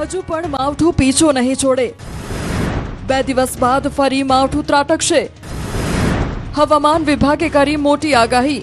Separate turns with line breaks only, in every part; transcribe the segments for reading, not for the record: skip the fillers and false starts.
હજુ પણ માવઠું પીછો નહીં છોડે. 2 દિવસ બાદ ફરી માવઠું ત્રાટકશે. હવામાન વિભાગે કરી મોટી આગાહી.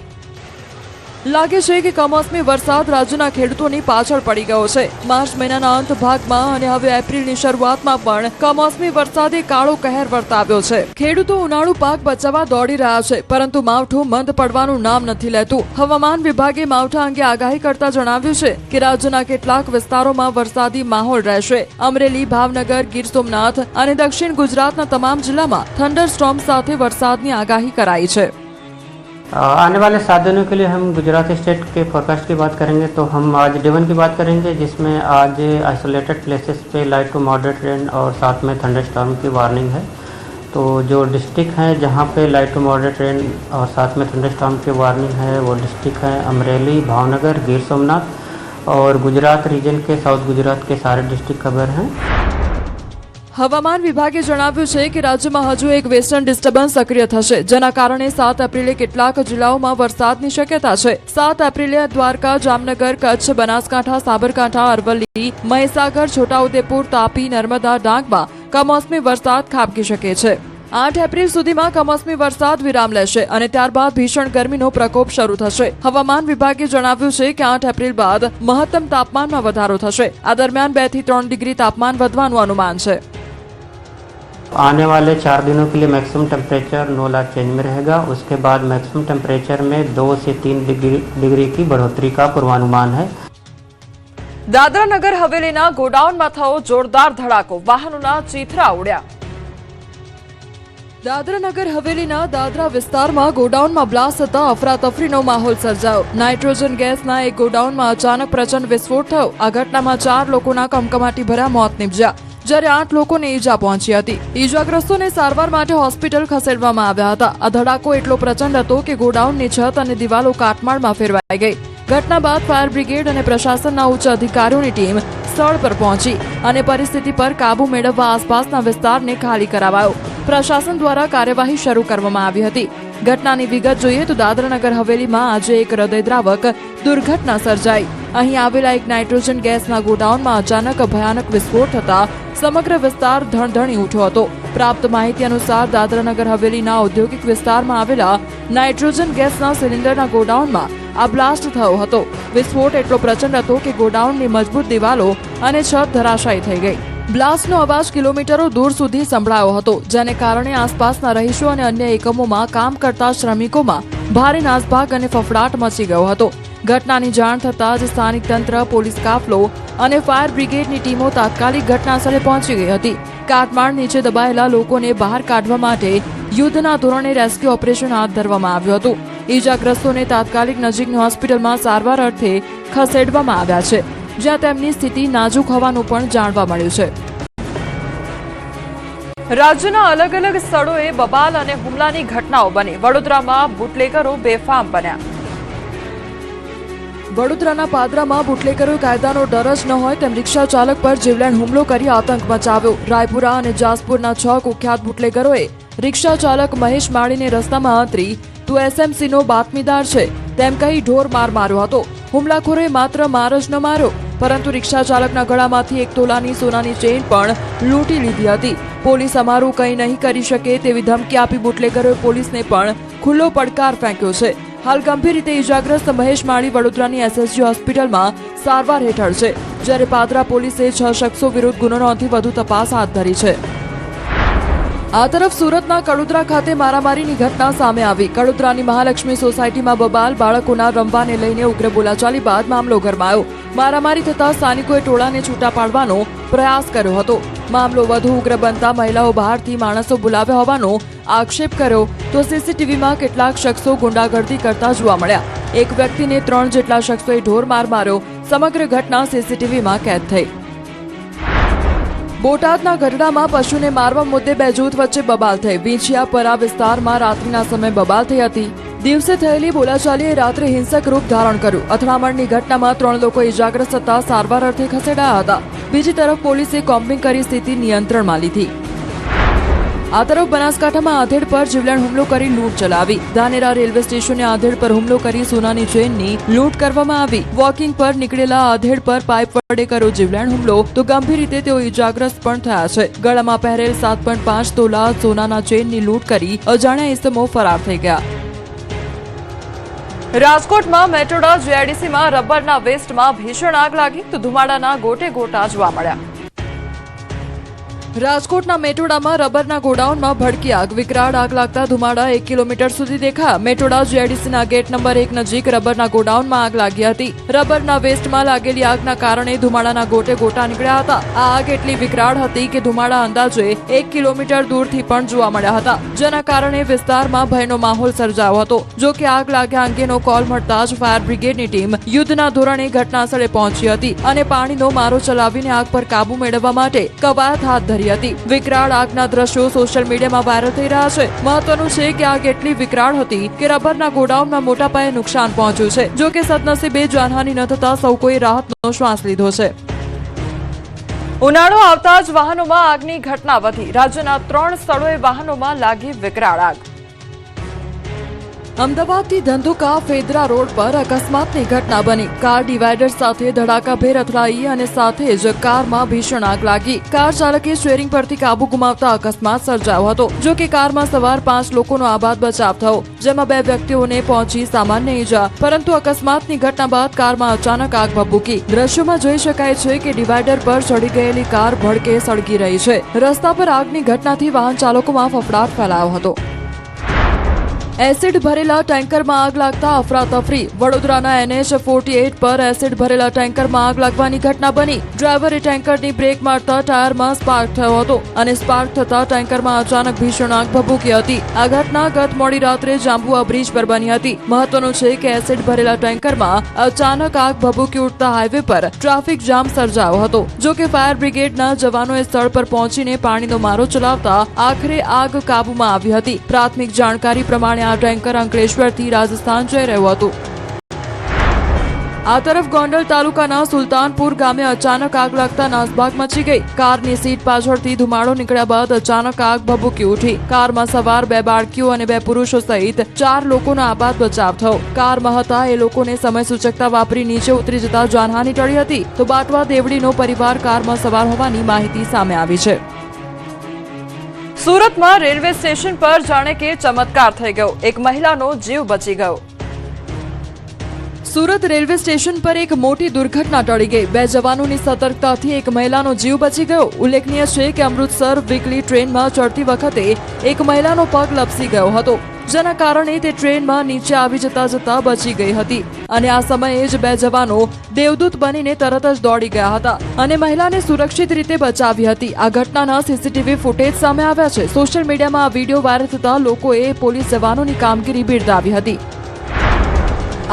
લાગે છે કે કમોસમી વરસાદ રાજ્યના ખેડૂતોની પાછળ પડી ગયો છે. માર્ચ મહિનાના અંત ભાગમાં અને હવે એપ્રિલની શરૂઆતમાં પણ કમોસમી વરસાદે કાળો કહેર વર્તાવ્યો છે. ખેડૂતો ઉનાળુ પાક બચાવવા દોડી રહ્યા છે, પરંતુ માવઠું મંદ પડવાનું નામ નથી લેતું. હવામાન વિભાગે માવઠા અંગે આગાહી કરતા જણાવ્યું છે કે રાજ્યના કેટલાક વિસ્તારોમાં વરસાદી માહોલ રહેશે. અમરેલી, ભાવનગર, ગીર સોમનાથ અને દક્ષિણ ગુજરાતના તમામ જિલ્લામાં થંડરસ્ટોર્મ સાથે વરસાદની આગાહી कराई है.
आने वाले 7 दिनों के लिए हम गुजरात स्टेट के फोरकास्ट की बात करेंगे. तो हम आज डे 1 की बात करेंगे, जिसमें आज आइसोलेटेड प्लेसेस पे लाइट टू मॉडरेट रेन और साथ में थंडरस्टॉर्म की वार्निंग है. तो जो डिस्ट्रिक्ट हैं जहाँ पे लाइट टू मॉडरेट रेन और साथ में थंडरस्टॉर्म की वार्निंग है वो डिस्ट्रिक्ट हैं अमरेली, भावनगर, गीर सोमनाथ और गुजरात रीजन के साउथ गुजरात के सारे डिस्ट्रिक्ट कवर हैं.
હવામાન વિભાગે જણાવ્યું છે કે રાજ્યમાં હજુ એક વેસ્ટર્ન ડિસ્ટર્બન્સ સક્રિય થશે, જેના કારણે 7 એપ્રિલે કેટલાક જિલ્લાઓમાં વરસાદની શક્યતા છે. 7 એપ્રિલે દ્વારકા, જામનગર, કચ્છ, બનાસકાંઠા, સાબરકાંઠા, અરવલ્લી, મહીસાગર, છોટાઉદેપુર, તાપી, નર્મદા, ડાંગમાં કમોસમી વરસાદ ખાબકી શકે છે. 8 એપ્રિલ સુધીમાં કમોસમી વરસાદ વિરામ લેશે અને ત્યારબાદ ભીષણ ગરમીનો પ્રકોપ શરૂ થશે. હવામાન વિભાગે જણાવ્યું છે કે 8 એપ્રિલ બાદ મહત્તમ તાપમાનમાં વધારો થશે. આ દરમિયાન 2 થી 3 ડિગ્રી તાપમાન વધવાનું અનુમાન છે.
आने वाले 4 दिनों के लिए मैक्सिमम टेम्परेचर 9 लाख चेंज में रहेगा. उसके बाद मैक्सिमम टेम्परेचर में 2 से 3 डिग्री की बढ़ोतरी का पूर्वानुमान है.
દાદરા નગર હવેલીના ગોડાઉનમાં થયો જોરદાર ધડાકો, વાહનોના ચીથરા ઉડ્યા. દાદરા નગર હવેલીના દાદરા વિસ્તારમાં ગોડાઉનમાં બ્લાસ્ટ થતા અફરાતફરીનો માહોલ સર્જાયો. નાઇટ્રોજન ગેસના એક ગોડાઉનમાં અચાનક પ્રચંડ વિસ્ફોટ થયો. આ ઘટનામાં 4 લોકોના કમકમાટી ભર્યા મોત નીપજ્યા, જ્યારે 8 લોકોને ઈજા પહોંચી હતી. ઈજાગ્રસ્તોને સારવાર માટે હોસ્પિટલ ખસેડવામાં આવ્યા હતા. આ ધડાકો એટલો પ્રચંડ હતો કે ગોડાઉનની છત અને દિવાલો કાટમાળમાં ફેરવાઈ ગઈ. ઘટના બાદ ફાયર બ્રિગેડ અને પ્રશાસનના ઉચ્ચ અધિકારીઓની ટીમ સ્થળ પર પહોંચી અને પરિસ્થિતિ પર કાબુ મેળવવા આસપાસના વિસ્તારને ખાલી કરાવાયો. પ્રશાસન દ્વારા કાર્યવાહી શરૂ કરવામાં આવી હતી. ઘટનાની વિગત જોઈએ તો દાદરાનગર હવેલીમાં આજે એક હૃદયદ્રાવક દુર્ઘટના સર્જાઈ. અહીં આવેલા એક નાઇટ્રોજન ગેસના ગોડાઉનમાં અચાનક ભયાનક વિસ્ફોટ થતા સમગ્ર વિસ્તાર ધણધણી ઉઠ્યો હતો. પ્રાપ્ત માહિતી અનુસાર દાદરાનગર હવેલીના ઔદ્યોગિક વિસ્તારમાં આવેલા નાઇટ્રોજન ગેસના સિલિન્ડરના ગોડાઉનમાં આ બ્લાસ્ટ થયો હતો. વિસ્ફોટ એટલો પ્રચંડ હતો કે ગોડાઉનની મજબૂત દિવાલો અને છત ધરાશાયી થઈ ગઈ. બ્લાસ્ટનો અવાજ કિલોમીટરો દૂર સુધી સંભળાયો હતો, જેને કારણે આસપાસના રહીશો અને અન્ય એકમોમાં કામ કરતા શ્રમિકોમાં ભારે નાસભાગ અને ફફડાટ મચી ગયો હતો. ઘટનાની જાણ થતાં જ સ્થાનિક તંત્ર, પોલીસ કાફલો અને ફાયર બ્રિગેડની ટીમો તાત્કાલિક ઘટનાસ્થળે પહોંચી ગઈ હતી. કાટમાળ નીચે દબાયેલા લોકોને બહાર કાઢવા માટે યુદ્ધના ધોરણે રેસ્ક્યુ ઓપરેશન હાથ ધરવામાં આવ્યું હતું. ઈજાગ્રસ્તોને તાત્કાલિક નજીકની હોસ્પિટલમાં સારવાર અર્થે ખસેડવામાં આવ્યા છે, જ્યાં તેમની સ્થિતિ નાજુક હોવાનું પણ જાણવા મળ્યું છે. રાજ્યના અલગ અલગ સ્થળોએ બબાલ અને હુમલાની ઘટનાઓ બની. વડોદરામાં બુટલેગરો બેફામ બન્યા. વડોદરાના પાદરામાં બુટલેગરોએ કાયદાનો ડર જ ન હોય તેમ રિક્ષા ચાલક પર જીવલેણ હુમલો કરી આતંક મચાવ્યો. રાયપુરા અને જાસપુરના 6 કુખ્યાત બુટલેગરોએ રિક્ષા ચાલક મહેશ માળીને રસ્તામાં આંતરી તું એસએમસી નો બાતમીદાર છે તેમ કહી ઢોર માર માર્યો હતો. હુમલાખોરોએ માત્ર માર જ ન માર્યો, પરંતુ રિક્ષા ચાલકના ગળામાંથી 1 તોલાની સોનાની ચેઇન પણ લૂંટી લીધી હતી. પોલીસ અમારું કંઈ નહીં કરી શકે તેવી ધમકી આપી બુટલેગરોએ પોલીસને પણ ખુલ્લો પડકાર ફેંક્યો છે. હાલ ગંભીર રીતે ઈજાગ્રસ્ત મહેશ માળી વડોદરાની એસએસજી હોસ્પિટલમાં સારવાર હેઠળ છે, જ્યારે પાદરા પોલીસે 6 શખ્સો વિરુદ્ધ ગુનો નોંધી વધુ તપાસ હાથ ધરી છે. આ તરફ સુરતના કડોદરા ખાતે મારામારીની ઘટના સામે આવી. કડોદરાની મહાલક્ષ્મી સોસાયટીમાં બબાલ બાળકોના રમવાને લઈને ઉગ્ર બોલાચાલી બાદ મામલો ગરમાયો. મારામારી થતા સ્થાનિકોએ ટોળાને છૂટા પાડવાનો પ્રયાસ કર્યો હતો. મામલો વધુ ઉગ્ર બનતા મહિલાઓ બહારથી માણસો બોલાવ્યા હોવાનો આક્ષેપ કર્યો તો સીસીટીવીમાં કેટલાક શખ્સો ગુંડાગર્દી કરતા જોવા મળ્યા. એક વ્યક્તિને 3 જેટલા શખ્સોએ ઢોર માર માર્યો. સમગ્ર ઘટના સીસીટીવીમાં કેદ થઈ. બોટાદના ગઢડામાં પશુને મારવા મુદ્દે 2 જૂથ વચ્ચે બબાલ થઈ. વિંછિયાપરા વિસ્તારમાં રાત્રિના સમયે બબાલ થઈ હતી. દિવસે થયેલી બોલાચાલીએ રાત્રે હિંસક રૂપ ધારણ કર્યું. અથડામણની ઘટનામાં 3 લોકો ઇજાગ્રસ્ત થતા સારવાર અર્થે ખસેડાયા હતા. બીજી તરફ પોલીસે કોમ્બિંગ કરી સ્થિતિ નિયંત્રણમાં લીધી. આ તરફ બનાસકાંઠામાં આધેડ પર જીવલેણ હુમલો કરી લૂંટ ચલાવી. ધાનેરા રેલવે સ્ટેશને આધેડ પર હુમલો કરી સોનાની ચેનની લૂંટ કરવામાં આવી. વોકિંગ પર નીકળેલા આધેડ પર પાઇપ વડે કર્યો જીવલેણ હુમલો તો ગંભીર રીતે તેઓ ઈજાગ્રસ્ત પણ થયા છે. ગળામાં પહેરેલ 7.5 તોલા સોનાના ચેનની લૂંટ કરી અજાણ્યા ઇસમો ફરાર થઈ ગયા. રાજકોટમાં મેટ્રોડા જીઆઈડીસીમાં રબરના વેસ્ટમાં ભીષણ આગ લાગી તો ધુમાડાના ગોટે ગોટા જોવા મળ્યા. રાજકોટના મેટોડામાં રબરના ગોડાઉનમાં ભડકી આગ. વિકરાળ આગ લાગતા ધુમાડા 1 કિલોમીટર સુધી દેખાયા. મેટોડા જીઆઈડીસીના ગેટ નંબર 1 નજીક રબરના ગોડાઉનમાં આગ લાગી હતી. રબરના વેસ્ટમાં લાગેલી આગના કારણે ધુમાડાના ગોટે ગોટા નીકળ્યા હતા. આ આગ એટલી વિકરાળ હતી કે ધુમાડા અંદાજે 1 કિલોમીટર દૂરથી પણ જોવા મળ્યા હતા, જેના કારણે વિસ્તારમાં ભયનો માહોલ સર્જાયો હતો. જો કે આગ લાગ્યા અંગેનો કોલ મળતા જ ફાયર બ્રિગેડની ટીમ યુદ્ધના ધોરણે ઘટનાસ્થળે પહોંચી હતી અને પાણીનો મારો ચલાવીને આગ પર કાબુ મેળવવા માટે કવાયત હાથ ધરી હતી. વિકરાળ આગના દ્રશ્યો સોશિયલ મીડિયામાં વાયરલ થઈ રહ્યા છે. મહત્વનું છે કે આગ એટલી વિકરાળ હતી કે રબરના ગોડાઉનમાં મોટા પાયે નુકસાન પહોંચ્યું છે. જો કે સદનસીબે જાનહાનિ ન થતા સૌ કોઈ રાહતનો શ્વાસ લીધો છે. ઉનાળો આવતા જ વાહનોમાં આગની ઘટના વધી. રાજ્યના 3 સ્થળોએ વાહનોમાં લાગી વિકરાળ આગ. અમદાવાદથી ધંધુકા ફેદરા રોડ પર અકસ્માતની ઘટના બની. કાર ડિવાઈડર સાથે ધડાકાભેર અથડાઈ અને સાથે જ કારમાં ભીષણ આગ લાગી. કાર ચાલકે સ્ટીયરિંગ પરથી કાબુ ગુમાવતા અકસ્માત સર્જાયો હતો. જો કે કારમાં સવાર 5 લોકોનો આબાદ બચાવ થયો, જેમાં 2 વ્યક્તિઓને પહોંચી સામાન્ય ઈજા. પરંતુ અકસ્માતની ઘટના બાદ કારમાં અચાનક આગ ભભૂકી. દ્રશ્યોમાં જોઈ શકાય છે કે ડિવાઈડર પર ચડી ગયેલી કાર ભડકે સળગી રહી છે. રસ્તા પર આગની ઘટનાથી વાહન ચાલકોમાં ફફડાટ ફેલાયો હતો. એસિડ ભરેલા ટેન્કરમાં આગ લાગતા અફરાતફરી. વડોદરાના NH48 પર એસિડ ભરેલા ટેન્કરમાં આગ લાગવાની ઘટના બની. ડ્રાઈવરે ટેન્કરની બ્રેક મારતા ટાયરમાં સ્પાર્ક થયો હતો અને સ્પાર્ક થતા ટેન્કરમાં અચાનક ભીષણ આગ ભભૂકી હતી. આ ઘટના ગત મોડી રાત્રે જાંબુઆ બ્રિજ પર બની હતી. મહત્વનું છે કે એસિડ ભરેલા ટેન્કરમાં અચાનક આગ ભભૂકી ઉઠતા હાઈવે પર ટ્રાફિક જામ સર્જાયો હતો. જો કે ફાયર બ્રિગેડના જવાનોએ સ્થળ પર પહોંચીને પાણીનો મારો ચલાવતા આખરે આગ કાબૂમાં આવી હતી. પ્રાથમિક જાણકારી પ્રમાણે આ ટેન્કર અંકલેશ્વરથી રાજસ્થાન જઈ રહ્યું હતું. આ તરફ ગોંડલ તાલુકાના સુલતાનપુર ગામે અચાનક આગ લાગતા નાસભાગ મચી ગઈ. કારની સીટ પાછળથી ધુમાડો નીકળ્યા બાદ અચાનક આગ ભભૂકી ઉઠી. કારમાં સવાર 2 બાળકીઓ અને 2 પુરુષો સહિત 4 લોકોનો આબાદ બચાવ થયો. કારમાં હતા એ લોકોને સમય સૂચકતા વાપરી નીચે ઉતરી જતા જાનહાનિ ટળી હતી. તો બાટવા દેવડીનો પરિવાર કારમાં સવાર હોવાની માહિતી સામે આવી છે. સુરતમાં રેલવે સ્ટેશન પર જાણે કે ચમત્કાર થઈ ગયો. એક મહિલાનો જીવ બચી ગયો. સુરત રેલવે સ્ટેશન પર એક મોટી દુર્ઘટના ટળી ગઈ. 2 જવાનોની સતર્કતાથી એક મહિલાનો જીવ બચી ગયો. ઉલ્લેખનીય છે કે અમૃતસર વીકલી ટ્રેનમાં ચડતી વખતે એક મહિલાનો પગ લપસી ગયો હતો, જેના કારણે તે ટ્રેનમાં નીચે આવી જતા બચી ગઈ હતી. અને આ સમયે જ 2 જવાનો દેવદૂત બનીને તરત જ દોડી ગયા હતા અને મહિલાને સુરક્ષિત રીતે બચાવી હતી. આ ઘટનાના સીસીટીવી ફૂટેજ સામે આવ્યા છે. સોશિયલ મીડિયામાં આ વિડીયો વાયરલ થતા લોકોએ પોલીસ જવાનોની કામગીરી બિરદાવી હતી.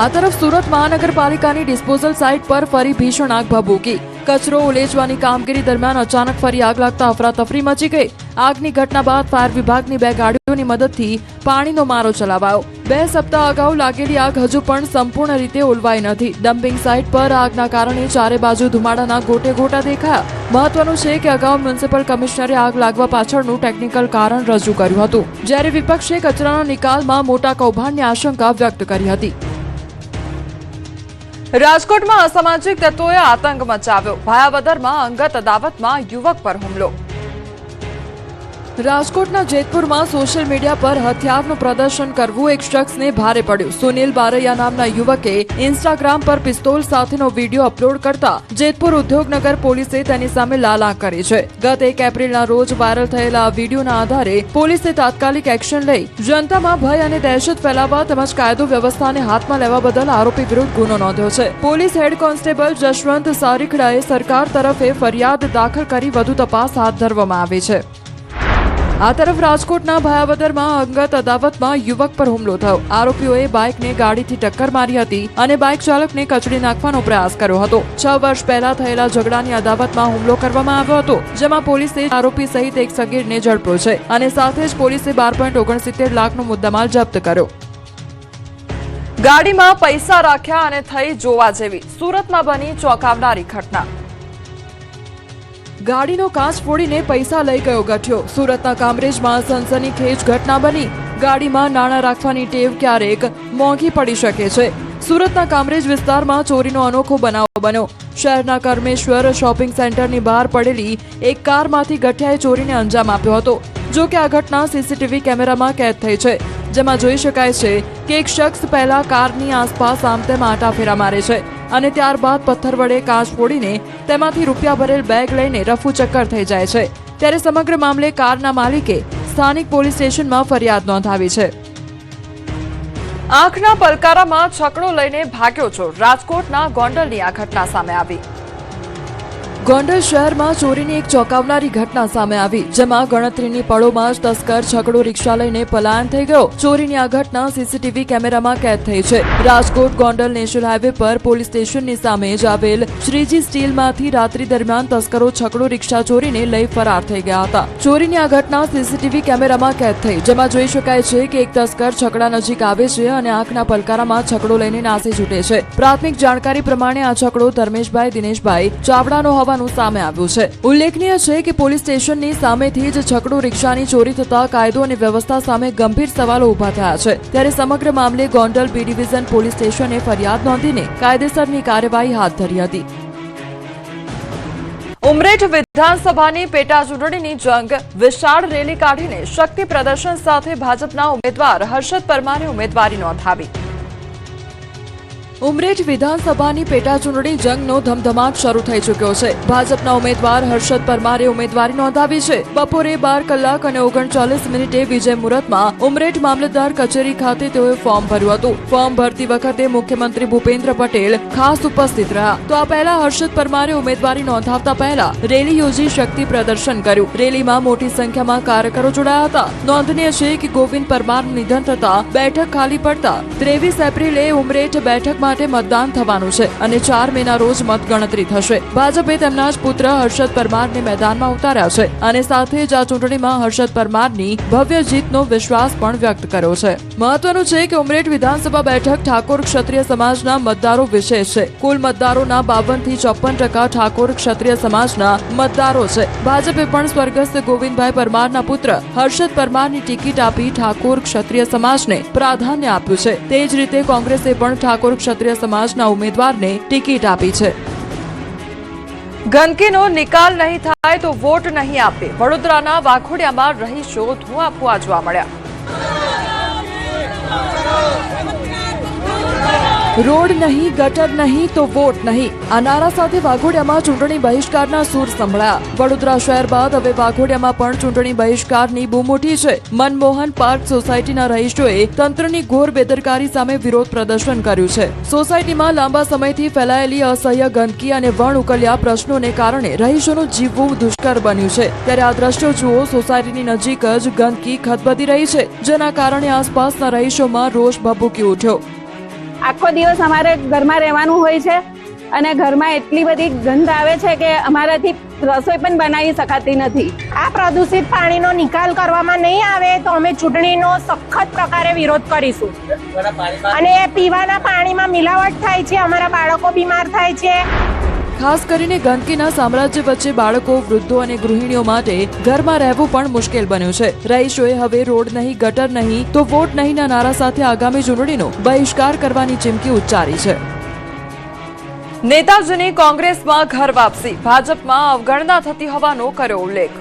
આ તરફ સુરત મહાનગરપાલિકાની ડિસ્પોઝલ સાઇટ પર ફરી ભીષણ આગ ભભૂકી. કચરો ઉલેચવાની કામગીરી દરમિયાન અચાનક ફરી આગ લાગતા અફરાતફરી મચી ગઈ. આગની ઘટના બાદ ફાયર વિભાગની 2 ગાડીઓની મદદથી પાણીનો મારો ચલાવાયો. 2 સપ્તાહ અગાઉ લાગેલી આગ હજુ પણ સંપૂર્ણ રીતે ઓલવાઈ નથી. ડમ્પિંગ સાઇટ પર આગના કારણે ચારે બાજુ ધુમાડાના ગોટે ગોટા દેખાયા. મહત્વનું છે કે અગાઉ મ્યુનિસિપલ કમિશનરે આગ લાગવા પાછળનું ટેકનિકલ કારણ રજૂ કર્યું હતું, જ્યારે વિપક્ષે કચરાના નિકાલમાં મોટા કૌભાંડની આશંકા વ્યક્ત કરી હતી. રાજકોટમાં અસામાજિક તત્વોએ આતંક મચાવ્યો. ભાયાવદરમાં અંગત અદાવતમાં યુવક પર હુમલો. રાજકોટના જેતપુરમાં સોશિયલ મીડિયા પર હથિયારનું પ્રદર્શન કરવું એક શખ્સને ભારે પડ્યું. સુનિલ બારૈયા નામના યુવકે ઇન્સ્ટાગ્રામ પર પિસ્તોલ સાથેનો વિડીયો અપલોડ કરતા જેતપુર ઉદ્યોગનગર પોલીસે તેની સામે લાલાંક કરી છે. ગત 1 એપ્રિલના રોજ વાયરલ થયેલા આ વિડીયોના આધારે પોલીસે તાત્કાલિક એક્શન લઈ જનતામાં ભય અને દહેશત ફેલાવવા તેમજ કાયદો વ્યવસ્થાને હાથમાં લેવા બદલ આરોપી વિરુદ્ધ ગુનો નોંધ્યો છે. પોલીસ હેડ કોન્સ્ટેબલ જશવંત સારીખડાએ સરકાર તરફે ફરિયાદ દાખલ કરી વધુ તપાસ હાથ ધરવામાં આવી છે. આ તરફ રાજકોટના ભાયાવદરમાં અંગત અદાવતમાં યુવક પર હુમલો થયો. આરોપીઓએ બાઇકને ગાડીથી ટક્કર મારી હતી અને બાઇક ચાલકને કચડી નાખવાનો પ્રયાસ કર્યો હતો. 6 વર્ષ પહેલા થયેલા ઝઘડાની અદાવતમાં હુમલો કરવામાં આવ્યો હતો, જેમાં પોલીસે આરોપી સહિત એક સગીરને ઝડપ્યો છે અને સાથે જ પોલીસે 12.69 લાખનો મુદ્દામાલ જપ્ત કર્યો. ગાડીમાં પૈસા રાખ્યા અને થઈ જોવા જેવી. સુરતમાં બની ચોંકાવનારી ઘટના. ગાડીનો કાચ ફોડીને પૈસા લઈ ગયો ગઠિયો. સુરતના કામરેજમાં સનસનીખેજ ઘટના બની. ગાડીમાં નાણાં રાખવાની ટેવ ક્યારેક મોંઘી પડી શકે છે. સુરતના કામરેજ વિસ્તારમાં ચોરીનો અનોખો બનાવ બન્યો. શહેરના કર્મેશ્વર શોપિંગ સેન્ટરની બહાર પડેલી એક કારમાંથી ગઠિયાએ ચોરીને અંજામ આપ્યો હતો. જો કે આ ઘટના સીસીટીવી કેમેરામાં કેદ થઈ છે, જેમાં જોઈ શકાય છે કે એક શખ્સ પહેલા કારની આસપાસ આમતેમ આંટાફેરા મારે છે અને ત્યારબાદ પથ્થર વડે કાચ ફોડીને તેમાંથી રૂપિયા ભરેલ બેગ લઈને રફુચક્કર થઈ જાય છે. ત્યારે સમગ્ર મામલે કારના માલિકે સ્થાનિક પોલીસ સ્ટેશનમાં ફરિયાદ નોંધાવી છે. આંખના પલકારામાં છકડો લઈને ભાગ્યો ચોર. રાજકોટના ગોંડલની આ ઘટના સામે આવી. ગોંડલ શહેરમાં ચોરીની એક ચોંકાવનારી ઘટના સામે આવી, જેમાં ગણતરીની પળોમાં જ તસ્કર છકડો રિક્ષા લઈને પલાયન થઈ ગયો. ચોરીની આ ઘટના સીસીટીવી કેમેરામાં કેદ થઈ છે. રાજકોટ ગોંડલ નેશનલ હાઈવે પર પોલીસ સ્ટેશનની સામે જ આવેલ શ્રીજી સ્ટીલમાંથી રાત્રિ દરમિયાન તસ્કરો છકડો રિક્ષા ચોરીને લઈ ફરાર થઈ ગયા હતા. ચોરીની આ ઘટના સીસીટીવી કેમેરામાં કેદ થઈ, જેમાં જોઈ શકાય છે કે એક તસ્કર છકડા નજીક આવે છે અને આંખના પલકારામાં છકડો લઈને નાસી છૂટે છે. પ્રાથમિક જાણકારી પ્રમાણે આ છકડો ધર્મેશભાઈ દિનેશભાઈ ચાવડાનો હોવાનું સામે આવ્યું છે. ઉલ્લેખનીય છે કે પોલીસ સ્ટેશનની સામેથી જ છકડો રિક્ષાની ચોરી થતા કાયદો અને વ્યવસ્થા સામે ગંભીર સવાલો ઉભા થયા છે. ત્યારે સમગ્ર મામલે ગોંડલ બી ડિવિઝન પોલીસ સ્ટેશને ફરિયાદ નોંધીને કાયદેસરની કાર્યવાહી હાથ ધરી હતી. ઉમરેઠ વિધાનસભાની પેટા ચૂંટણીની જંગ. વિશાળ રેલી કાઢીને શક્તિ પ્રદર્શન સાથે ભાજપના ઉમેદવાર હર્ષદ પરમારે ઉમેદવારી નોંધાવી. ઉમરેઠ વિધાનસભાની પેટા ચૂંટણી જંગનો ધમધમાટ શરૂ થઈ ચૂક્યો છે. ભાજપના ઉમેદવાર હર્ષદ પરમારે ઉમેદવારી નોંધાવી છે. બપોરે 12 કલાક અને 39 મિનિટે વિજય મુહૂર્તમાં ઉમરેઠ મામલતદાર કચેરી ખાતે તેઓએ ફોર્મ ભર્યું હતું. ફોર્મ ભરતી વખતે મુખ્યમંત્રી ભૂપેન્દ્ર પટેલ ખાસ ઉપસ્થિત રહ્યા. તો આ પહેલા હર્ષદ પરમારે ઉમેદવારી નોંધાવતા પહેલા રેલી યોજી શક્તિ પ્રદર્શન કર્યું. રેલીમાં મોટી સંખ્યામાં કાર્યકરો જોડાયા હતા. નોંધનીય છે કે ગોવિંદ પરમારનું નિધન થતા બેઠક ખાલી પડતા 23 એપ્રિલે ઉમરેઠ બેઠક માટે મતદાન થવાનું છે અને 4 મેના રોજ મતગણતરી થશે. ભાજપે તેમના જ પુત્ર હર્ષદ પરમારને મેદાનમાં ઉતાર્યા છે અને સાથે જ આ ચૂંટણીમાં હર્ષદ પરમારની ભવ્ય જીતનો વિશ્વાસ પણ વ્યક્ત કર્યો છે. મહત્વનું છે કે ઉમરેઠ વિધાનસભા બેઠક ઠાકોર ક્ષત્રિય સમાજના મતદારો વિશેષ છે. કુલ મતદારોના 52 થી 54% ઠાકોર ક્ષત્રિય સમાજના મતદારો છે. ભાજપે પણ સ્વર્ગસ્થ ગોવિંદભાઈ પરમારના પુત્ર હર્ષદ પરમારની ટિકિટ આપી ઠાકોર ક્ષત્રિય સમાજને પ્રાધાન્ય આપ્યું છે. તે જ રીતે કોંગ્રેસે પણ ઠાકોર ક્ષત્રિય સમાજના ઉમેદવારને ટિકિટ આપી છે. ગંદકીનો નિકાલ નહીં થાય તો વોટ નહીં આપે. વડોદરાના વાઘોડિયામાં રહીશો ધુઆપુઆ જોવા મળ્યા. રોડ નહીં, ગટર નહીં તો વોટ નહીં. આ નારા સાથે વાઘોડિયામાં ચૂંટણી બહિષ્કારના સૂર સંભળાયા. વડોદરા શહેર બાદ હવે વાઘોડિયામાં પણ ચૂંટણી બહિષ્કારની બૂમ ઉઠી છે. મનમોહન પાર્ક સોસાયટીના રહીશોએ તંત્રની ઘોર બેદરકારી સામે વિરોધ પ્રદર્શન કર્યું છે. સોસાયટીમાં લાંબા સમયથી ફેલાયેલી અસહ્ય ગંદકી અને વણ ઉકલ્યા પ્રશ્નોને કારણે રહીશોનું જીવવું દુષ્કર બન્યું છે. ત્યારે આ દ્રશ્યો જુઓ. સોસાયટીની નજીક જ ગંદકી ખદબદી રહી છે, જેના કારણે આસપાસના રહીશોમાં રોષ ભભૂકી ઉઠ્યો.
આખો દિવસ અમારે ઘરમાં રહેવાનું હોય છે અને ઘરમાં એટલી બધી ગંધ આવે છે કે અમારાથી રસોઈ પણ બનાવી શકાતી નથી.
આ પ્રદૂષિત પાણીનો નિકાલ કરવામાં નહીં આવે તો અમે ચૂંટણીનો સખત પ્રકારે વિરોધ કરીશું. અને પીવાના પાણીમાં મિલાવટ થાય છે, અમારા બાળકો બીમાર થાય છે.
ખાસ કરીને ગંદકીના સામ્રાજ્ય વચ્ચે બાળકો, વૃદ્ધો અને ગૃહિણીઓ માટે ઘરમાં રહેવું પણ મુશ્કેલ બન્યું છે. રહીશોએ હવે રોડ નહીં, ગટર નહીં તો વોટ નહીંના નારા સાથે આગામી ચૂંટણીનો બહિષ્કાર કરવાની ચીમકી ઉચ્ચારી છે. નેતાજીની કોંગ્રેસમાં ઘર વાપસી. ભાજપમાં અવગણના થતી હોવાનો કર્યો ઉલ્લેખ.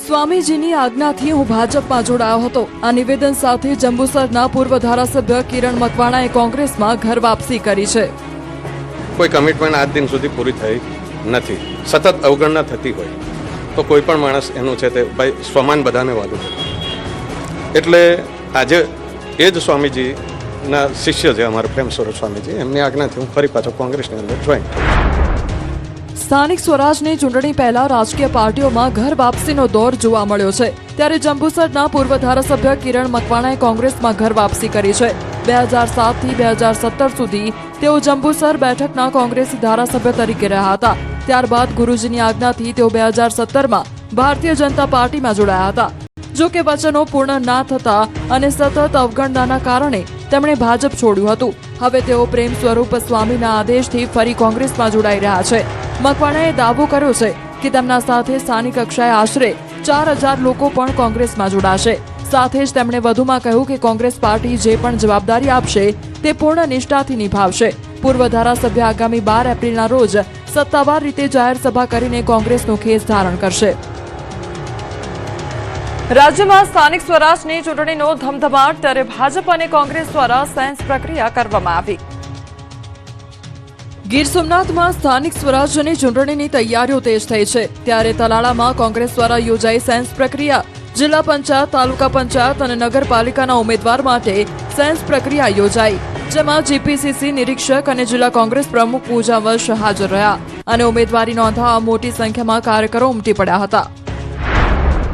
સ્વામીજીની આજ્ઞાથી હું ભાજપમાં જોડાયો હતો. આ નિવેદન સાથે જંબુસરના પૂર્વ ધારાસભ્ય કિરણ મકવાણાએ કોંગ્રેસમાં ઘર વાપસી કરી છે.
કોઈ કમિટમેન્ટ આજ દિન સુધી પૂરી થઈ નથી. સતત અવગણના થતી હોય તો કોઈ પણ માણસ એનું છે તે ભાઈ સ્વમાન બધાને વાલું છે. એટલે આજે એ જ સ્વામીજીના શિષ્ય છે અમારા પ્રેમસ્વરૂપ સ્વામીજી, એમની આજ્ઞાથી હું ફરી પાછો કોંગ્રેસની અંદર જોઈન.
સ્થાનિક સ્વરાજની ચૂંટણી પહેલા રાજકીય પાર્ટીઓમાં ઘર વાપસીનો દોર જોવા મળ્યો છે. ત્યારે જંબુસરના પૂર્વ ધારાસભ્ય કિરણ મકવાણાએ કોંગ્રેસમાં ઘર વાપસી કરી છે. 2007 થી 2017 સુધી તેઓ જંબુસર બેઠકના કોંગ્રેસી ધારાસભ્ય તરીકે રહ્યા હતા. ત્યારબાદ ગુરુજીની આજ્ઞાથી તેઓ 2017માં ભારતીય જનતા પાર્ટીમાં જોડાયા હતા. જો કે વચનો પૂર્ણ ના થતા અને સતત અવગણનાના કારણે તેમણે ભાજપ છોડ્યું હતું. હવે તેઓ પ્રેમ સ્વરૂપ સ્વામીના આદેશથી ફરી કોંગ્રેસમાં જોડાઈ રહ્યા છે. મકવાણાએ દાવો કર્યો છે કે તેમના સાથે સ્થાનિક કક્ષાએ આશરે 4000 લોકો પણ કોંગ્રેસમાં જોડાશે. સાથે જ તેમણે વધુમાં કહ્યું કે કોંગ્રેસ પાર્ટી જે પણ જવાબદારી આપશે તે પૂર્ણ નિષ્ઠાથી નિભાવશે. પૂર્વ ધારાસભ્ય આગામી 12 એપ્રિલના રોજ સત્તાવાર રીતે જાહેર સભા કરીને કોંગ્રેસનો ખેસ ધારણ કરશે. રાજ્યમાં સ્થાનિક સ્વરાજની ચૂંટણીનો ધમધમાટ, ત્યારે ભાજપ અને કોંગ્રેસ દ્વારા સેન્સ પ્રક્રિયા કરવામાં આવી. ગીર સોમનાથમાં સ્થાનિક સ્વરાજ્યની ચૂંટણીની તૈયારીઓ તેજ થઈ છે. ત્યારે તલાળામાં કોંગ્રેસ દ્વારા યોજાઈ સેન્સ પ્રક્રિયા. જિલ્લા પંચાયત, તાલુકા પંચાયત અને નગરપાલિકાના ઉમેદવાર માટે સેન્સ પ્રક્રિયા યોજાઈ, જેમાં જીપીસીસી નિરીક્ષક અને જિલ્લા કોંગ્રેસ પ્રમુખ પૂજા વંશ હાજર રહ્યા અને ઉમેદવારી નોંધાવવા મોટી સંખ્યામાં કાર્યકરો ઉમટી પડ્યા હતા.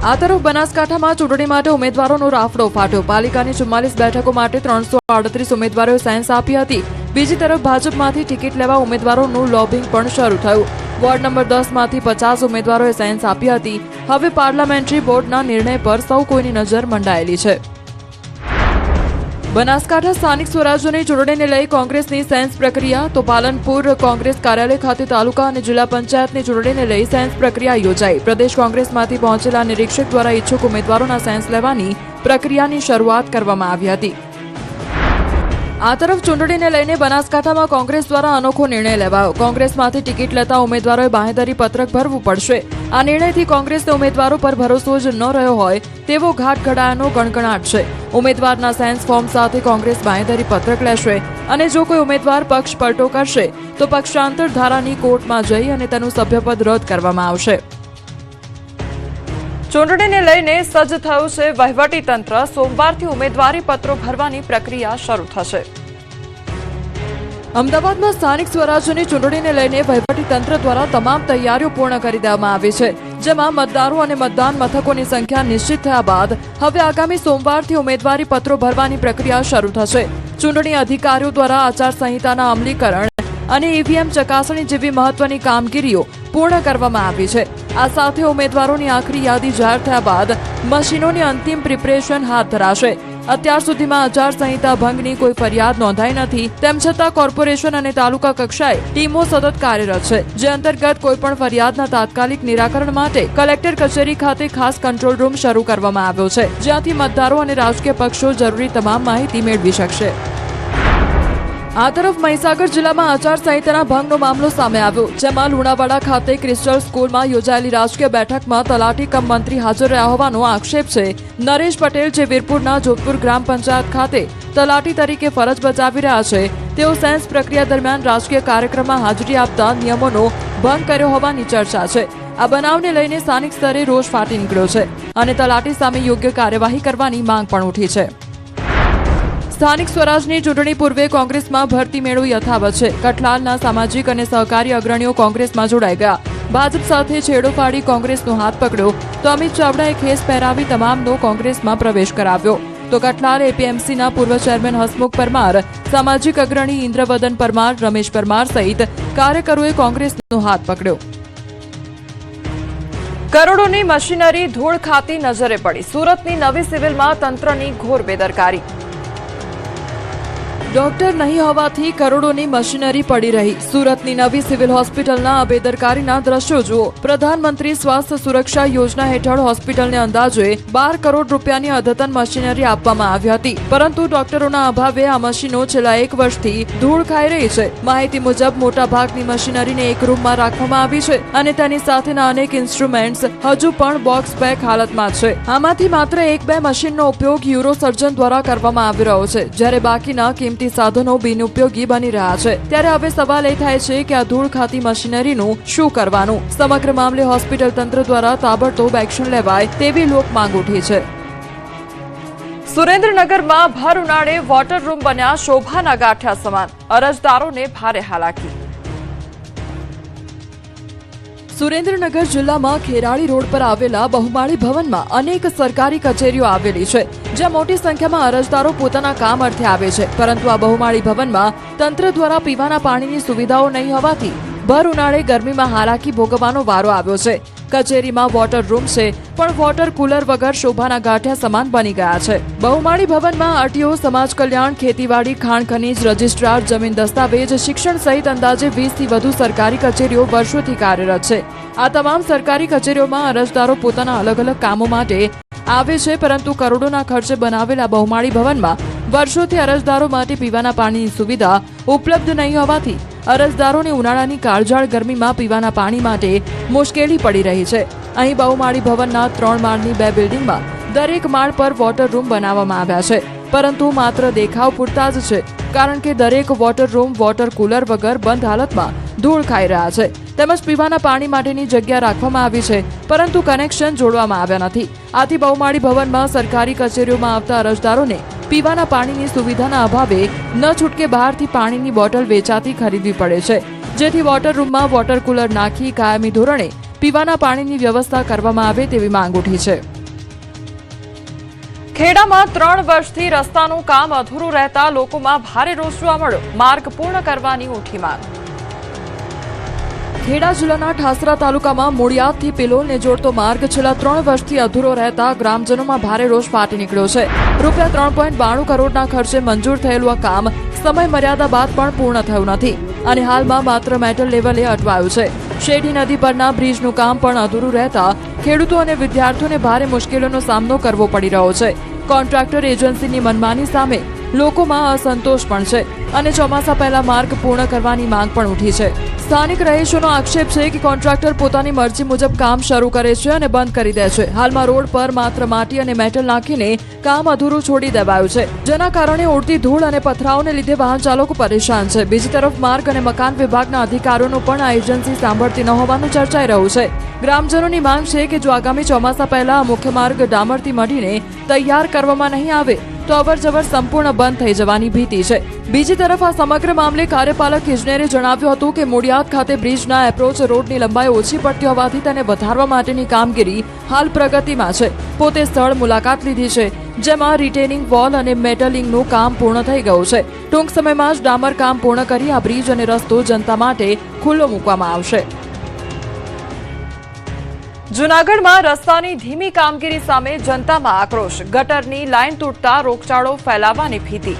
આ તરફ બનાસકાંઠામાં ચૂંટણી માટે ઉમેદવારોનો રાફડો ફાટ્યો. પાલિકાની 44 બેઠકો માટે 338 ઉમેદવારોએ સેન્સ આપી હતી. બીજી તરફ ભાજપમાંથી ટિકિટ લેવા ઉમેદવારોનું લોબિંગ પણ શરૂ થયું. વોર્ડ નંબર 10 માંથી 50 ઉમેદવારોએ સેન્સ આપી હતી. હવે પાર્લામેન્ટરી બોર્ડના નિર્ણય પર સૌ કોઈની નજર મંડાયેલી છે. બનાસકાંઠા સ્થાનિક સ્વરાજ્યની ચૂંટણીને લઈ કોંગ્રેસની સેન્સ પ્રક્રિયા. તો પાલનપુર કોંગ્રેસ કાર્યાલય ખાતે તાલુકા અને જિલ્લા પંચાયતની ચૂંટણીને લઈ સેન્સ પ્રક્રિયા યોજાઈ. પ્રદેશ કોંગ્રેસમાંથી પહોંચેલા નિરીક્ષક દ્વારા ઈચ્છુક ઉમેદવારોના સેન્સ લેવાની પ્રક્રિયાની શરૂઆત કરવામાં આવી હતી. આ તરફ ચૂંટણીને લઈને બનાસકાંઠામાં કોંગ્રેસ દ્વારા અનોખો નિર્ણય લેવાયો. કોંગ્રેસમાંથી ટિકિટ લેતા ઉમેદવારોએ બાંહેધરી પત્રક ભરવું પડશે. આ નિર્ણયથી કોંગ્રેસના ઉમેદવારો પર ભરોસો જ ન રહ્યો હોય તેવો ઘાટ ઘડાયાનો ગણગણાટ છે. ઉમેદવારના સેન્સ ફોર્મ સાથે કોંગ્રેસ બાંહેધરી પત્રક લેશે અને જો કોઈ ઉમેદવાર પક્ષ પલટો કરશે તો પક્ષાંતર ધારાની કોર્ટમાં જઈ અને તેનું સભ્યપદ રદ કરવામાં આવશે. ચૂંટણીને લઈને સજ્જ થયું છે વહીવટી તંત્ર. સોમવારથી ઉમેદવારી પત્રો ભરવાની પ્રક્રિયા શરૂ થશે. અમદાવાદમાં સ્થાનિક સ્વરાજ્યની ચૂંટણીને લઈને વહીવટી તંત્ર દ્વારા તમામ તૈયારીઓ પૂર્ણ કરી દેવામાં આવી છે, જેમાં મતદારો અને મતદાન મથકોની સંખ્યા નિશ્ચિત થયા બાદ હવે આગામી સોમવારથી ઉમેદવારી પત્રો ભરવાની પ્રક્રિયા શરૂ થશે. ચૂંટણી અધિકારીઓ દ્વારા આચારસંહિતાના અમલીકરણ અને ઈવીએમ ચકાસણી જેવી મહત્વની કામગીરીઓ પૂર્ણ કરવામાં આવી છે. આ સાથે ઉમેદવારોની આખરી યાદી જાહેર થયા બાદ મશીનોની અંતિમ પ્રિપરેશન હાથ ધરાશે. અત્યાર સુધીમાં આચારસંહિતા ભંગની કોઈ ફરિયાદ નોંધાઈ નથી. તેમ છતાં કોર્પોરેશન અને તાલુકા કક્ષાએ ટીમો સતત કાર્યરત છે, જે અંતર્ગત કોઈપણ ફરિયાદના તાત્કાલિક નિરાકરણ માટે કલેક્ટર કચેરી ખાતે ખાસ કંટ્રોલ રૂમ શરૂ કરવામાં આવ્યો છે, જ્યાંથી મતદારો અને રાજકીય પક્ષો જરૂરી તમામ માહિતી મેળવી શકશે. આ તરફ મહીસાગર જિલ્લામાં આચારસંહિતાના ભંગનો મામલો સામે આવ્યો, જેમાં લુણાવાડા ખાતે ક્રિસ્ટલ સ્કૂલમાં યોજાયેલી રાજકીય બેઠકમાં તલાટી કમ મંત્રી હાજર રહ્યા હોવાનો આક્ષેપ છે. નરેશ પટેલ, જે વીરપુરના જોધપુર ગ્રામ પંચાયત ખાતે તલાટી તરીકે ફરજ બજાવી રહ્યા છે, તેઓ સેન્સ પ્રક્રિયા દરમિયાન રાજકીય કાર્યક્રમમાં હાજરી આપતા નિયમોનો ભંગ કર્યો હોવાની ચર્ચા છે. આ બનાવને લઈને સ્થાનિક સ્તરે રોષ ફાટી નીકળ્યો છે અને તલાટી સામે યોગ્ય કાર્યવાહી કરવાની માંગ પણ ઉઠી છે. સ્થાનિક સ્વરાજની ચૂંટણી પૂર્વે કોંગ્રેસમાં ભરતી મેળો યથાવત છે. કઠલાલના સામાજિક અને સહકારી અગ્રણીઓ કોંગ્રેસમાં જોડાઈ ગયા. ભાજપ સાથે છેડો પાડી કોંગ્રેસનો હાથ પકડ્યો તો અમિત ચાવડાએ ખેસ પહેરાવી તમામનો કોંગ્રેસમાં પ્રવેશ કરાવ્યો. તો કઠલાલ એપીએમસીના પૂર્વ ચેરમેન હસમુખ પરમાર, સામાજિક અગ્રણી ઇન્દ્રવદન પરમાર, રમેશ પરમાર સહિત કાર્યકરોએ કોંગ્રેસનો હાથ પકડ્યો. કરોડોની મશીનરી ધૂળ ખાતી નજરે પડી. સુરતની નવી સિવિલમાં તંત્રની ઘોર બેદરકારી. ડોક્ટર નહીં હોવાથી કરોડોની મશીનરી પડી રહી. સુરતની નવી સિવિલ હોસ્પિટલના બેદરકારીના દ્રશ્યો જુઓ. પ્રધાનમંત્રી સ્વાસ્થ્ય સુરક્ષા યોજના હેઠળ હોસ્પિટલને અંદાજે 12 કરોડ રૂપિયાની અદ્યતન મશીનરી આપવામાં આવી હતી, પરંતુ ડોક્ટરોના અભાવે આ મશીનો છેલ્લા 1 વર્ષથી ધૂળ ખાઈ રહી છે. માહિતી મુજબ મોટાભાગની મશીનરીને એક રૂમમાં રાખવામાં આવી છે અને તેની સાથેના અનેક ઇન્સ્ટ્રુમેન્ટ્સ હજુ પણ બોક્સ પેક હાલતમાં છે. આમાંથી માત્ર 1-2 મશીનનો ઉપયોગ યુરોસર્જન દ્વારા કરવામાં આવી રહ્યો છે, જ્યારે બાકીના સાધનો બિનઉપયોગી બની રહ્યા છે. ત્યારે હવે સવાલ એ થાય છે કે આ ધૂળ ખાતી મશીનરીનું શું કરવાનું? સમગ્ર મામલે હોસ્પિટલ તંત્ર દ્વારા તાબડતોબ એક્શન લેવાય તેવી લોક માંગ ઉઠી છે. સુરેન્દ્રનગરમાં ભર ઉનાળે વોટર રૂમ બન્યા શોભાના ગાંઠિયા સમાન. અરજદારોને ભારે હાલાકી. સુરેન્દ્રનગર જિલ્લામાં ખેરાળી રોડ પર આવેલા બહુમાળી ભવનમાં અનેક સરકારી કચેરીઓ આવેલી છે, જ્યાં મોટી સંખ્યામાં અરજદારો પોતાના કામ અર્થે આવે છે. પરંતુ આ બહુમાળી ભવનમાં તંત્ર દ્વારા પીવાના પાણીની સુવિધાઓ નહીં હોવાથી ભર ઉનાળે ગરમીમાં હાલાકી ભોગવવાનો વારો આવ્યો છે. કચેરીમાં વોટર રૂમ છે, પણ વોટર કુલર વગર શોભાના ગાંઠિયા સમાન બની ગયા છે. બહુમાળી ભવનમાં આરટીઓ, સમાજ કલ્યાણ, ખેતીવાડી, ખાણ ખનીજ, રજિસ્ટ્રાર, જમીન દસ્તાવેજ, શિક્ષણ સહિત અંદાજે 20 થી વધુ સરકારી કચેરીઓ વર્ષોથી કાર્યરત છે. આ તમામ સરકારી કચેરીઓમાં અરજદારો પોતાના અલગ અલગ કામો માટે આવે છે, પરંતુ કરોડોના ખર્ચે બનાવેલા બહુમાળી ભવનમાં વર્ષોથી અરજદારો માટે પીવાના પાણીની સુવિધા ઉપલબ્ધ નહીં હોવાથી અરજદારોને ઉનાળાની કાળઝાળ ગરમીમાં પીવાના પાણી માટે મુશ્કેલી પડી રહી છે. અહીં બહુમાળી ભવનના 3 માળની 2 બિલ્ડિંગમાં દરેક માળ પર વોટર રૂમ બનાવવામાં આવ્યા છે, પરંતુ માત્ર દેખાવ પૂરતા જ છે, કારણ કે દરેક વોટર રૂમ વોટર કુલર વગર બંધ હાલતમાં ધૂળ ખાઈ રહ્યા છે. તેમજ પીવાના પાણી માટેની જગ્યા રાખવામાં આવી છે, પરંતુ કનેક્શન જોડવામાં આવ્યા નથી. આથી બહુમાળી ભવનમાં સરકારી કચેરીઓમાં આવતા અરજદારોને પીવાના પાણીની સુવિધાના અભાવે ન છૂટકે બહારથી પાણીની બોટલ વેચાતી ખરીદવી પડે છે, જેથી વોટર રૂમમાં વોટર કુલર નાખી કાયમી ધોરણે પીવાના પાણીની વ્યવસ્થા કરવામાં આવે તેવી માંગ ઉઠી છે. ખેડામાં 3 વર્ષથી રસ્તાનું કામ અધૂરું રહેતા લોકોમાં ભારે રોષ જોવા મળ્યો. માર્ગ પૂર્ણ કરવાની ઉઠી માંગ. ખેડા જિલ્લાના ઠાસરા તાલુકામાં મૂળિયાદથી પિલોલને જોડતો માર્ગ છેલ્લા 3 વર્ષથી અધૂરો રહેતા ગ્રામજનોમાં ભારે રોષ ફાટી નીકળ્યો છે. રૂપિયા 3.92 કરોડના ખર્ચે મંજૂર થયેલું આ કામ સમય મર્યાદા બાદ પણ પૂર્ણ થયું નથી અને હાલમાં માત્ર મેટલ લેવલે અટવાયું છે. શેરડી નદી પરના બ્રિજનું કામ પણ અધૂરું રહેતા ખેડૂતો અને વિદ્યાર્થીઓને ભારે મુશ્કેલીઓનો સામનો કરવો પડી રહ્યો છે. કોન્ટ્રાક્ટર એજન્સીની મનમાની સામે લોકોમાં અસંતોષ પણ છે અને ચોમાસા પહેલા માર્ગ પૂર્ણ કરવાની માંગ પણ ઉઠી છે. સ્થાનિક રહીશોનો આક્ષેપ છે કે કોન્ટ્રાક્ટર પોતાની મરજી મુજબ કામ શરૂ કરે છે અને બંધ કરી દે છે. હાલમાં રોડ પર માત્ર માટી અને મેટલ નાખીને કામ અધૂરું છોડી દેવાયું છે, જેના કારણે ઉડતી ધૂળ અને પથરાઓને લીધે વાહન ચાલકો પરેશાન છે. બીજી તરફ માર્ગ અને મકાન વિભાગના અધિકારીઓનું પણ આ એજન્સી સાંભળતી ન હોવાનું ચર્ચાઈ રહ્યું છે. ગ્રામજનોની માંગ છે કે જો આગામી ચોમાસા પહેલા મુખ્ય માર્ગ ડામરથી મઢીને તૈયાર કરવામાં નહીં આવે તો અવરજવર સંપૂર્ણ બંધ થઈ જવાની ભીતિ છે. બીજી તરફ આ સમગ્ર મામલે કાર્યપાલક ઇજનેરે જણાવ્યું હતું કે મૂળિયાદ ખાતે બ્રિજના એપ્રોચ રોડની લંબાઈ ઓછી પડતી હોવાથી તેને વધારવા માટેની કામગીરી હાલ પ્રગતિમાં છે. પોતે સ્થળ મુલાકાત લીધી છે, જેમાં રિટેનિંગ વોલ અને મેટલિંગનું કામ પૂર્ણ થઈ ગયું છે. ટૂંક સમયમાં જ ડામર કામ પૂર્ણ કરી આ બ્રિજ અને રસ્તો જનતા માટે ખુલ્લો મૂકવામાં આવશે. જૂનાગઢમાં રસ્તાની ધીમી કામગીરી સામે જનતામાં આક્રોશ. ગટરની લાઇન તૂટતા રોગચાળો ફેલાવાની ભીતિ.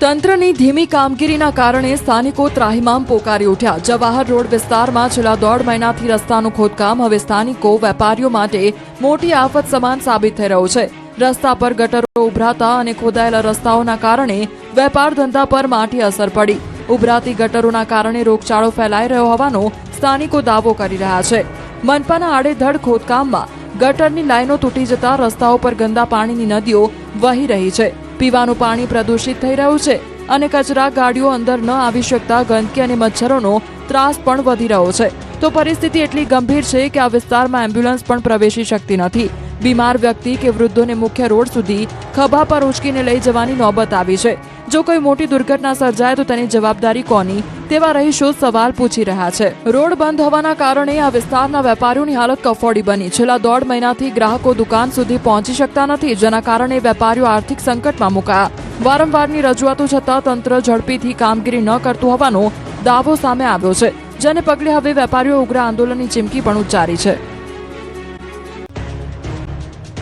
તંત્રની ધીમી કામગીરીના કારણે સ્થાનિકો ત્રાહિમામ પોકારી ઉઠ્યા. જવાહર રોડ વિસ્તારમાં છેલ્લા 1.5 મહિનાથી રસ્તાનું ખોદકામ હવે સ્થાનિકો, વેપારીઓ માટે મોટી આફત સમાન સાબિત થઈ રહ્યું છે. રસ્તા પર ગટરો ઉભરાતા અને ખોદાયેલા રસ્તાઓના કારણે વેપાર ધંધા પર માઠી અસર પડી. ઉભરાતી ગટરોના કારણે રોગચાળો ફેલાઈ રહ્યો હોવાનો સ્થાનિકો દાવો કરી રહ્યા છે. મનપાના આડેધડ ખોદકામમાં ગટરની લાઈનો તૂટી જતા રસ્તાઓ પર ગંદા પાણીની નદીઓ વહી રહી છે. પીવાનું પાણી પ્રદૂષિત થઈ રહ્યું છે અને કચરા ગાડીઓ અંદર ન આવી શકતા ગંદકી અને મચ્છરોનો ત્રાસ પણ વધી રહ્યો છે. તો પરિસ્થિતિ એટલી ગંભીર છે કે આ વિસ્તારમાં એમ્બ્યુલન્સ પણ પ્રવેશી શકતી નથી. બીમાર વ્યક્તિ કે વૃદ્ધોને મુખ્ય રોડ સુધી ખભા પર ઉંચકીને લઈ જવાની નોબત આવી છે. જો કોઈ મોટી દુર્ઘટના સર્જાય તો તેની જવાબદારી કોની, તેવા રહીશો સવાલ પૂછી રહ્યા છે. રોડ બંધ હોવાના કારણે આ વિસ્તારના વેપારીઓની હાલત કફોડી બની. છેલ્લા 1.5 મહિનાથી ગ્રાહકો દુકાન સુધી પહોંચી શકતા નથી, જેના કારણે વેપારીઓ આર્થિક સંકટમાં મુકાયા. વારંવારની રજૂઆતો છતાં તંત્ર ઝડપીથી કામગીરી ન કરતું હોવાનો દાવો સામે આવ્યો છે, જેને પગલે હવે વેપારીઓ ઉગ્ર આંદોલનની ચીમકી પણ ઉચ્ચારી છે.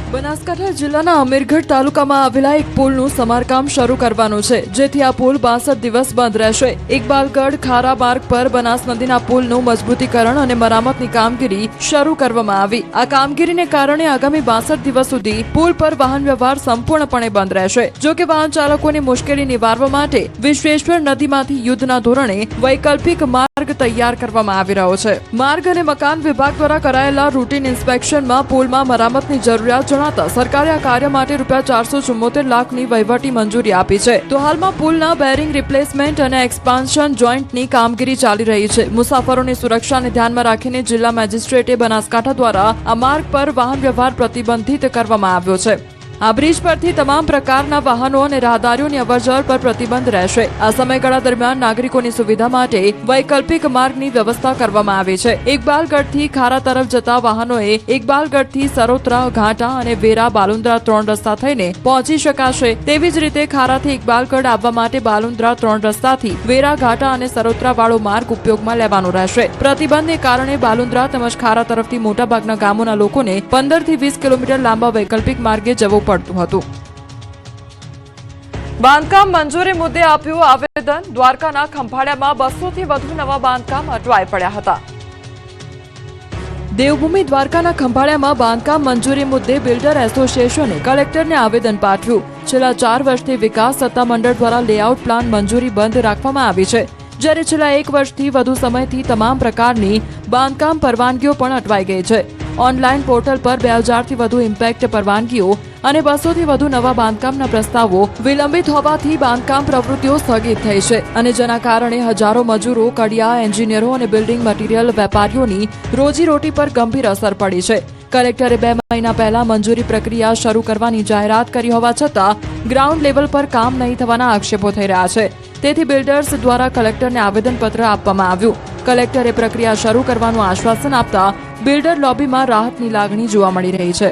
બનાસકાંઠા જિલ્લાના અમીરગઢ તાલુકામાં આવેલા એક પુલનું સમારકામ શરૂ કરવાનું છે, જેથી આ પુલ 62 દિવસ બંધ રહેશે. ઇકબાલગઢ ખારા માર્ગ પર બનાસ નદીના પુલનું મજબૂતીકરણ અને મરામતની કામગીરી શરૂ કરવામાં આવી. આ કામગીરીને કારણે આગામી 62 દિવસ સુધી પુલ પર વાહન વ્યવહાર સંપૂર્ણપણે બંધ રહેશે. જો કે વાહન ચાલકોની મુશ્કેલી નિવારવા માટે વિશ્વેશ્વર નદીમાંથી યુદ્ધના ધોરણે વૈકલ્પિક માર્ગ તૈયાર કરવામાં આવી રહ્યો છે. માર્ગ અને મકાન વિભાગ દ્વારા કરાયેલા રૂટીન ઇન્સ્પેક્શનમાં પુલમાં મરામતની જરૂરિયાત સરકારે આ કાર્ય માટે રૂપિયા 474 લાખની વહીવટી મંજૂરી આપી છે. તો હાલમાં પુલના બેરિંગ રિપ્લેસમેન્ટ અને એક્સપાન્શન જોઈન્ટની કામગીરી ચાલી રહી છે. મુસાફરોની સુરક્ષાને ધ્યાનમાં રાખીને જિલ્લા મેજિસ્ટ્રેટે બનાસકાંઠા દ્વારા આ માર્ગ પર વાહન વ્યવહાર પ્રતિબંધિત કરવામાં આવ્યો છે. આ બ્રિજ પરથી તમામ પ્રકારના વાહનો અને રાહદારીઓની અવરજવર પર પ્રતિબંધ રહેશે. આ સમયગાળા દરમિયાન નાગરિકોની સુવિધા માટે વૈકલ્પિક માર્ગની વ્યવસ્થા કરવામાં આવી છે. ઇકબાલગઢથી ખારા તરફ જતા વાહનોએ ઇકબાલગઢથી સરોત્રા, ઘાટા અને વેરા બાલુંદ્રા 3 રસ્તા થઈને પહોંચી શકાશે. તેવી જ રીતે ખારાથી ઇકબાલગઢ આવવા માટે બાલુંદ્રા 3 રસ્તાથી વેરા, ઘાટા અને સરોત્રા વાળો માર્ગ ઉપયોગમાં લેવાનો રહેશે. પ્રતિબંધને કારણે બાલુંદ્રા તેમજ ખારા તરફથી મોટાભાગના ગામોના લોકોને 15 થી 20 કિલોમીટર લાંબા વૈકલ્પિક માર્ગે જવું પડતું હતું. બાંધકામ મંજૂરી મુદ્દે આપ્યું આવેદન. દ્વારકાના ખંભાળિયામાં 200 થી વધુ નવા બાંધકામ અટવાઈ પડ્યા હતા. દેવભૂમિ દ્વારકાના ખંભાળિયામાં બાંધકામ મંજૂરી મુદ્દે બિલ્ડર એસોસિએશને કલેક્ટરને આવેદન પાઠવ્યું. છેલ્લા 4 વર્ષથી વિકાસ સત્તામંડળ દ્વારા લેઆઉટ પ્લાન મંજૂરી બંધ રાખવામાં આવી છે, જ્યારે છેલ્લા 1 વર્ષથી વધુ સમયથી તમામ પ્રકારની બાંધકામ પરવાનગીઓ પણ અટવાઈ ગઈ છે. ઓનલાઈન પોર્ટલ પર 2000 થી વધુ ઇમ્પેક્ટ પરવાનગીઓ અને 200 થી વધુ નવા બાંધકામના પ્રસ્તાવો વિલંબિત હોવાથી બાંધકામ પ્રવૃત્તિઓ સ્થગિત થઈ છે અને જેના કારણે હજારો મજૂરો, કડિયા, એન્જિનિયરો અને બિલ્ડિંગ મટીરીયલ વેપારીઓની રોજીરોટી પર ગંભીર અસર પડી છે. કલેક્ટરે 2 મહિના પહેલા મંજૂરી પ્રક્રિયા શરૂ કરવાની જાહેરાત કરી હોવા છતાં ગ્રાઉન્ડ લેવલ પર કામ નહીં થવાના આક્ષેપો થઈ રહ્યા છે. તેથી બિલ્ડર્સ દ્વારા કલેક્ટરને આવેદનપત્ર આપવામાં આવ્યું. કલેક્ટરે પ્રક્રિયા શરૂ કરવાનું આશ્વાસન આપતા બિલ્ડર લોબીમાં રાહતની લાગણી જોવા મળી રહી છે.